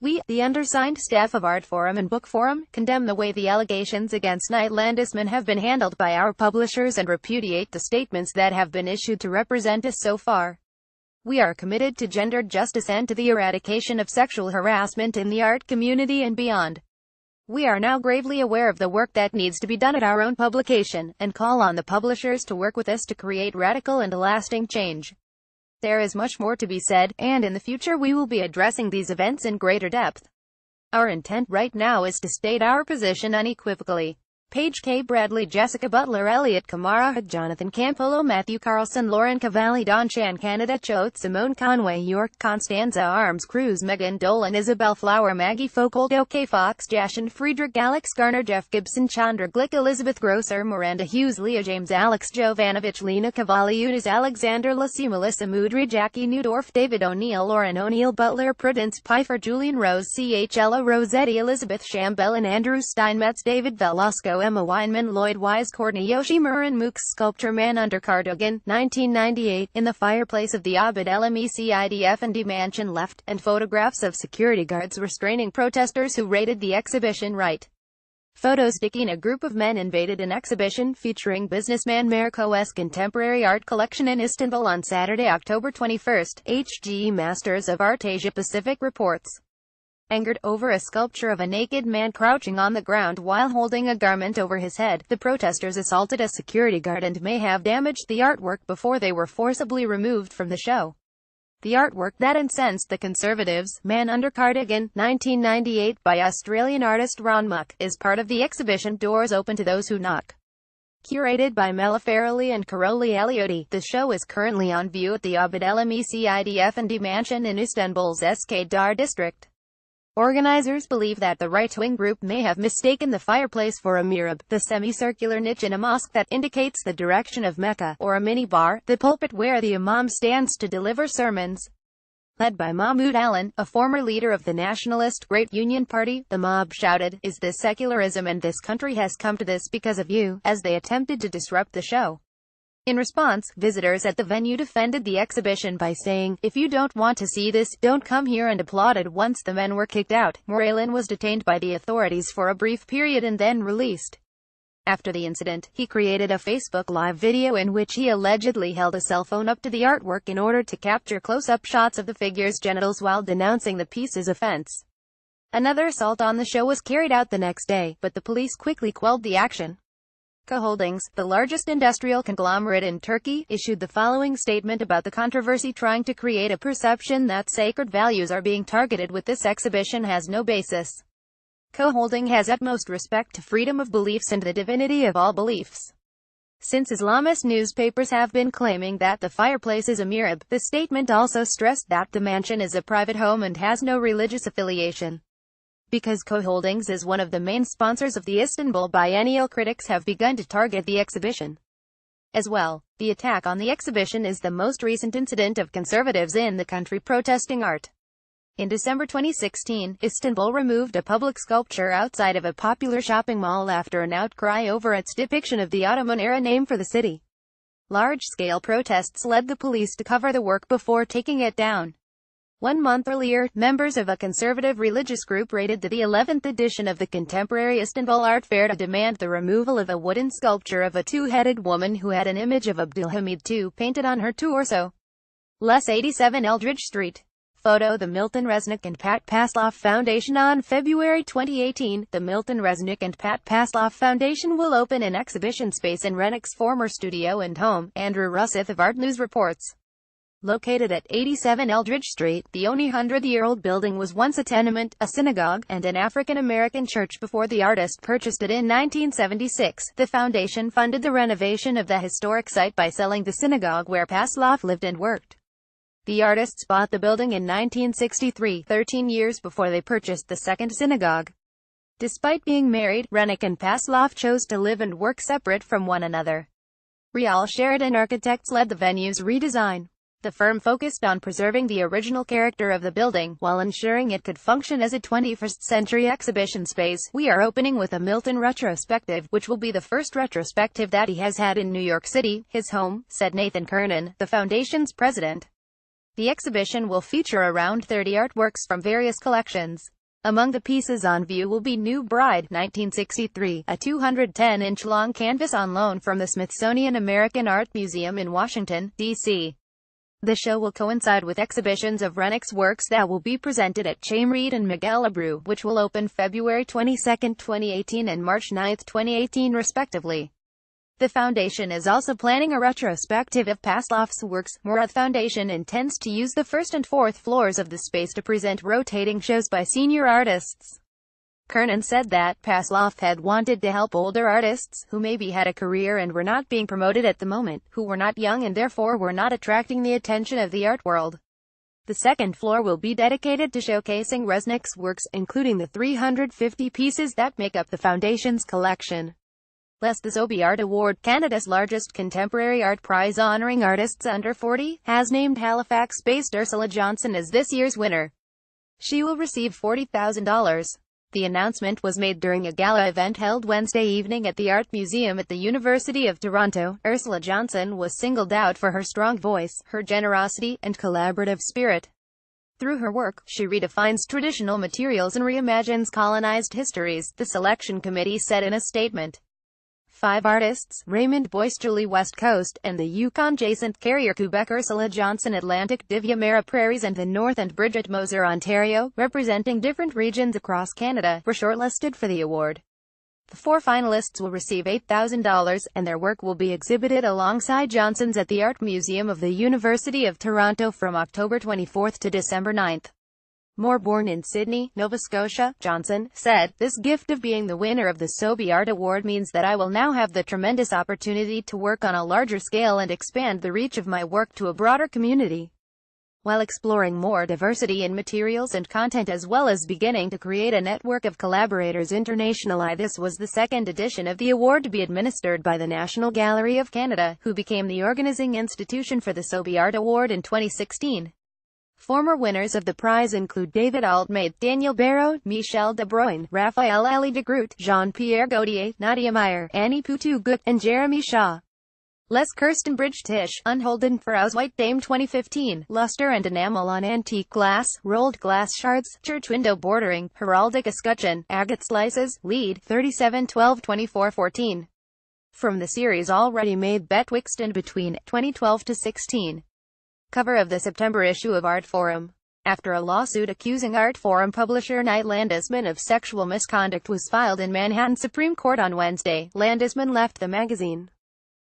We, the undersigned staff of Artforum and Bookforum, condemn the way the allegations against Knight Landisman have been handled by our publishers and repudiate the statements that have been issued to represent us so far. We are committed to gender justice and to the eradication of sexual harassment in the art community and beyond. We are now gravely aware of the work that needs to be done at our own publication, and call on the publishers to work with us to create radical and lasting change. There is much more to be said, and in the future we will be addressing these events in greater depth. Our intent right now is to state our position unequivocally. Paige K. Bradley, Jessica Butler, Elliot Kamara, Jonathan Campolo, Matthew Carlson, Lauren Cavalli, Don Chan, Canada Choate, Simone Conway, York, Constanza Arms, Cruz, Megan Dolan, Isabel Flower, Maggie Fokold, OK Fox, Jashin, Friedrich, Alex Garner, Jeff Gibson, Chandra Glick, Elizabeth Grosser, Miranda Hughes, Leah James, Alex Jovanovich, Lena Cavalli, Eunice Alexander Lassie, Melissa Moodry, Jackie Newdorf, David O'Neill, Lauren O'Neill, Butler, Prudence Pfeiffer, Julian Rose, C.H. Ella Rossetti, Elizabeth Shambell, Andrew Steinmetz, David Velasco, Emma Weinman, Lloyd Wise, Courtney Yoshi, Murren Mooks, Sculpture Man under Cardigan, 1998, in the fireplace of the Abd El-Mecid and D Mansion left, and photographs of security guards restraining protesters who raided the exhibition right. Photos depicting a group of men invaded an exhibition featuring businessman Merko's contemporary art collection in Istanbul on Saturday, October 21. HG Masters of Art Asia Pacific reports. Angered over a sculpture of a naked man crouching on the ground while holding a garment over his head, the protesters assaulted a security guard and may have damaged the artwork before they were forcibly removed from the show. The artwork that incensed the conservatives, Man Under Cardigan, 1998, by Australian artist Ron Muck, is part of the exhibition Doors Open to Those Who Knock. Curated by Mela Farrelly and Karoli Eliotti, the show is currently on view at the Abd El-Mecid and D Mansion in Istanbul's Üsküdar district. Organizers believe that the right-wing group may have mistaken the fireplace for a mihrab, the semicircular niche in a mosque that indicates the direction of Mecca, or a minibar, the pulpit where the imam stands to deliver sermons. Led by Mahmoud Alan, a former leader of the nationalist Great Union Party, the mob shouted, "Is this secularism, and this country has come to this because of you," as they attempted to disrupt the show. In response, visitors at the venue defended the exhibition by saying, "If you don't want to see this, don't come here," and applauded once the men were kicked out. Moralen was detained by the authorities for a brief period and then released. After the incident, he created a Facebook Live video in which he allegedly held a cell phone up to the artwork in order to capture close-up shots of the figure's genitals while denouncing the piece's offense. Another assault on the show was carried out the next day, but the police quickly quelled the action. Co Holdings, the largest industrial conglomerate in Turkey, issued the following statement about the controversy: trying to create a perception that sacred values are being targeted with this exhibition has no basis. Co Holding has utmost respect to freedom of beliefs and the divinity of all beliefs. Since Islamist newspapers have been claiming that the fireplace is a mihrab, the statement also stressed that the mansion is a private home and has no religious affiliation. Because Co Holdings is one of the main sponsors of the Istanbul Biennial, critics have begun to target the exhibition as well. The attack on the exhibition is the most recent incident of conservatives in the country protesting art. In December 2016, Istanbul removed a public sculpture outside of a popular shopping mall after an outcry over its depiction of the Ottoman-era name for the city. Large-scale protests led the police to cover the work before taking it down. 1 month earlier, members of a conservative religious group raided the 11th edition of the Contemporary Istanbul Art Fair to demand the removal of a wooden sculpture of a two-headed woman who had an image of Abdülhamid II painted on her torso. Les 87 Eldridge Street. Photo: The Milton Resnick and Pat Pasloff Foundation. On February 2018, the Milton Resnick and Pat Pasloff Foundation will open an exhibition space in Resnick's former studio and home, Andrew Russeth of Art News reports. Located at 87 Eldridge Street, the only 100-year-old building was once a tenement, a synagogue, and an African-American church before the artist purchased it in 1976. The foundation funded the renovation of the historic site by selling the synagogue where Pasloff lived and worked. The artists bought the building in 1963, 13 years before they purchased the second synagogue. Despite being married, Resnick and Pasloff chose to live and work separate from one another. Rial Sheridan Architects led the venue's redesign. The firm focused on preserving the original character of the building, while ensuring it could function as a 21st-century exhibition space. "We are opening with a Milton retrospective, which will be the first retrospective that he has had in New York City, his home," said Nathan Kernan, the foundation's president. The exhibition will feature around 30 artworks from various collections. Among the pieces on view will be New Bride, 1963, a 210-inch-long canvas on loan from the Smithsonian American Art Museum in Washington, D.C. The show will coincide with exhibitions of Rennick's works that will be presented at Chaim Reed and Miguel Abreu, which will open February 22, 2018 and March 9, 2018 respectively. The Foundation is also planning a retrospective of Pasloff's works. Morath Foundation intends to use the first and fourth floors of the space to present rotating shows by senior artists. Kernan said that Pasloff had wanted to help older artists, who maybe had a career and were not being promoted at the moment, who were not young and therefore were not attracting the attention of the art world. The second floor will be dedicated to showcasing Resnick's works, including the 350 pieces that make up the Foundation's collection. The Sobey Art Award, Canada's largest contemporary art prize honoring artists under 40, has named Halifax-based Ursula Johnson as this year's winner. She will receive $40,000. The announcement was made during a gala event held Wednesday evening at the Art Museum at the University of Toronto. Ursula Johnson was singled out for her strong voice, her generosity, and collaborative spirit. Through her work, she redefines traditional materials and reimagines colonized histories, the selection committee said in a statement. 5 artists, Raymond Boyce, Julie West Coast, and the Yukon Jacint Carrier, Quebec, Ursula Johnson, Atlantic, Divya Mara, Prairies and the North, and Bridget Moser, Ontario, representing different regions across Canada, were shortlisted for the award. The 4 finalists will receive $8,000, and their work will be exhibited alongside Johnson's at the Art Museum of the University of Toronto from October 24 to December 9. Moore, born in Sydney, Nova Scotia, Johnson said, "This gift of being the winner of the Sobey Art Award means that I will now have the tremendous opportunity to work on a larger scale and expand the reach of my work to a broader community, while exploring more diversity in materials and content as well as beginning to create a network of collaborators internationally." This was the second edition of the award to be administered by the National Gallery of Canada, who became the organizing institution for the Sobey Art Award in 2016. Former winners of the prize include David Altmaid, Daniel Barraud, Michel De Bruyne, Raphael Elie de Groot, Jean-Pierre Gaultier, Nadia Meyer, Annie Poutou-Gut, and Jeremy Shaw. Les Kirsten Bridge Tish, Unholden Farouse White Dame 2015, Luster and enamel on antique glass, rolled glass shards, church window bordering, heraldic escutcheon, agate slices, lead, 3712-2414. From the series already made betwixt and between 2012 to 16. Cover of the September issue of Artforum. After a lawsuit accusing Artforum publisher Knight Landesman of sexual misconduct was filed in Manhattan Supreme Court on Wednesday, Landesman left the magazine.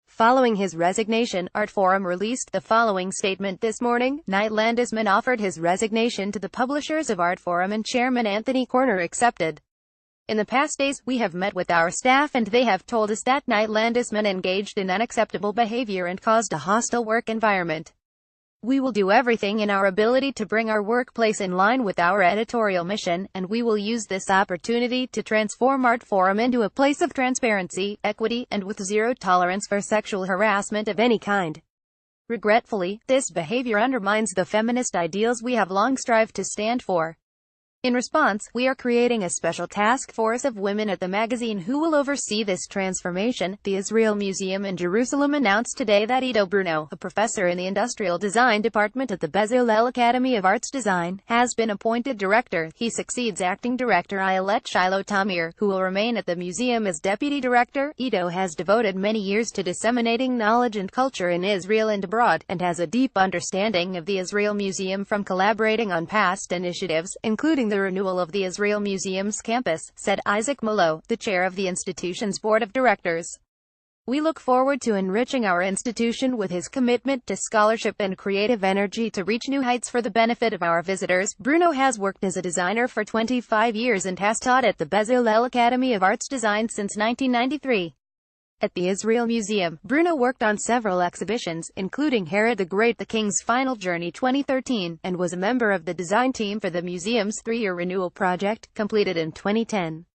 Following his resignation, Artforum released the following statement this morning. Knight Landesman offered his resignation to the publishers of Artforum and Chairman Anthony Corner accepted. In the past days, we have met with our staff and they have told us that Knight Landesman engaged in unacceptable behavior and caused a hostile work environment. We will do everything in our ability to bring our workplace in line with our editorial mission, and we will use this opportunity to transform Artforum into a place of transparency, equity, and with zero tolerance for sexual harassment of any kind. Regretfully, this behavior undermines the feminist ideals we have long strived to stand for. In response, we are creating a special task force of women at the magazine who will oversee this transformation. The Israel Museum in Jerusalem announced today that Ido Bruno, a professor in the Industrial Design Department at the Bezalel Academy of Arts Design, has been appointed director. He succeeds acting director Ayelet Shiloh Tamir, who will remain at the museum as deputy director. Ido has devoted many years to disseminating knowledge and culture in Israel and abroad, and has a deep understanding of the Israel Museum from collaborating on past initiatives, including the renewal of the Israel Museum's campus, said Isaac Malo, the chair of the institution's board of directors. We look forward to enriching our institution with his commitment to scholarship and creative energy to reach new heights for the benefit of our visitors. Bruno has worked as a designer for 25 years and has taught at the Bezalel Academy of Arts Design since 1993. At the Israel Museum, Bruno worked on several exhibitions, including Herod the Great, The King's Final Journey 2013, and was a member of the design team for the museum's 3-year renewal project, completed in 2010.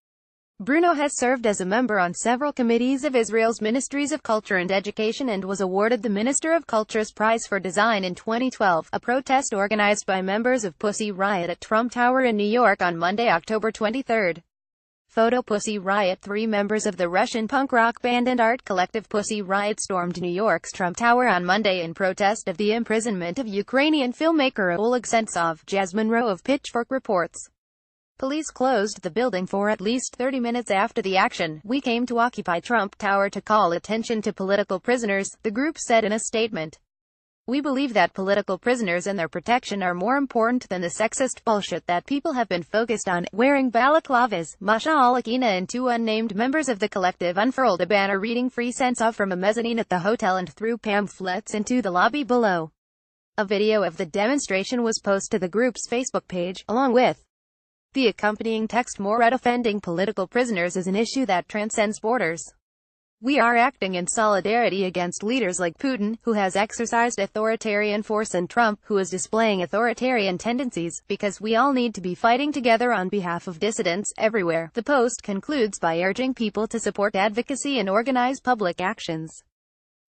Bruno has served as a member on several committees of Israel's Ministries of Culture and Education and was awarded the Minister of Culture's Prize for Design in 2012, a protest organized by members of Pussy Riot at Trump Tower in New York on Monday, October 23. Photo Pussy Riot. 3 members of the Russian punk rock band and art collective Pussy Riot stormed New York's Trump Tower on Monday in protest of the imprisonment of Ukrainian filmmaker Oleg Sentsov, Jasmine Rowe of Pitchfork reports. Police closed the building for at least 30 minutes after the action. "We came to occupy Trump Tower to call attention to political prisoners," the group said in a statement. "We believe that political prisoners and their protection are more important than the sexist bullshit that people have been focused on." Wearing balaclavas, Masha Alakina and two unnamed members of the collective unfurled a banner reading "Free Sentsov" from a mezzanine at the hotel and threw pamphlets into the lobby below. A video of the demonstration was posted to the group's Facebook page, along with the accompanying text: "More offending political prisoners is an issue that transcends borders. We are acting in solidarity against leaders like Putin, who has exercised authoritarian force, and Trump, who is displaying authoritarian tendencies, because we all need to be fighting together on behalf of dissidents everywhere." The post concludes by urging people to support advocacy and organize public actions.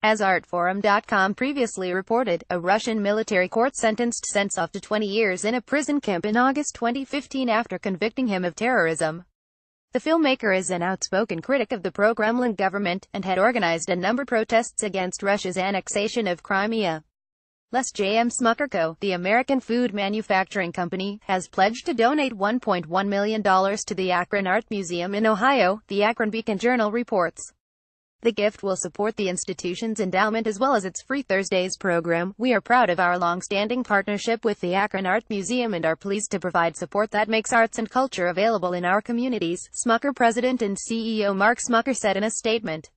As Artforum.com previously reported, a Russian military court sentenced Sentsov to 20 years in a prison camp in August 2015 after convicting him of terrorism. The filmmaker is an outspoken critic of the pro-Kremlin government, and had organized a number of protests against Russia's annexation of Crimea. J.M. Smucker Co., the American food manufacturing company, has pledged to donate $1.1 million to the Akron Art Museum in Ohio, the Akron Beacon Journal reports. The gift will support the institution's endowment as well as its Free Thursdays program. "We are proud of our long-standing partnership with the Akron Art Museum and are pleased to provide support that makes arts and culture available in our communities," Smucker president and CEO Mark Smucker said in a statement.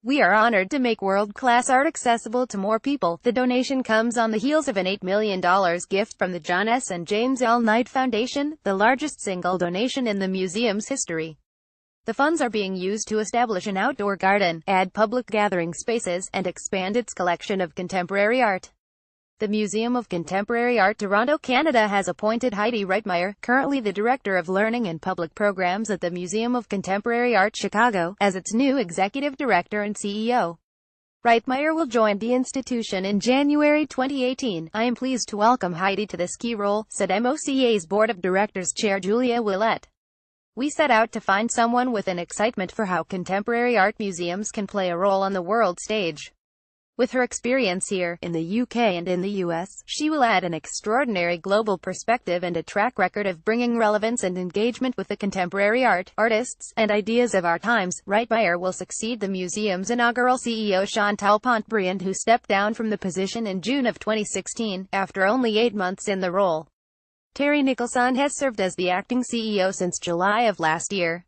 "We are honored to make world-class art accessible to more people." The donation comes on the heels of an $8 million gift from the John S. and James L. Knight Foundation, the largest single donation in the museum's history. The funds are being used to establish an outdoor garden, add public gathering spaces, and expand its collection of contemporary art. The Museum of Contemporary Art, Toronto, Canada has appointed Heidi Reitmeyer, currently the Director of Learning and Public Programs at the Museum of Contemporary Art, Chicago, as its new Executive Director and CEO. Reitmeyer will join the institution in January 2018. "I am pleased to welcome Heidi to this key role," said MOCA's Board of Directors Chair Julia Willett. "We set out to find someone with an excitement for how contemporary art museums can play a role on the world stage. With her experience here, in the UK and in the US, she will add an extraordinary global perspective and a track record of bringing relevance and engagement with the contemporary art, artists, and ideas of our times." Reitmeyer will succeed the museum's inaugural CEO Chantal Pontbriand, who stepped down from the position in June of 2016, after only 8 months in the role. Terry Nicholson has served as the acting CEO since July of last year.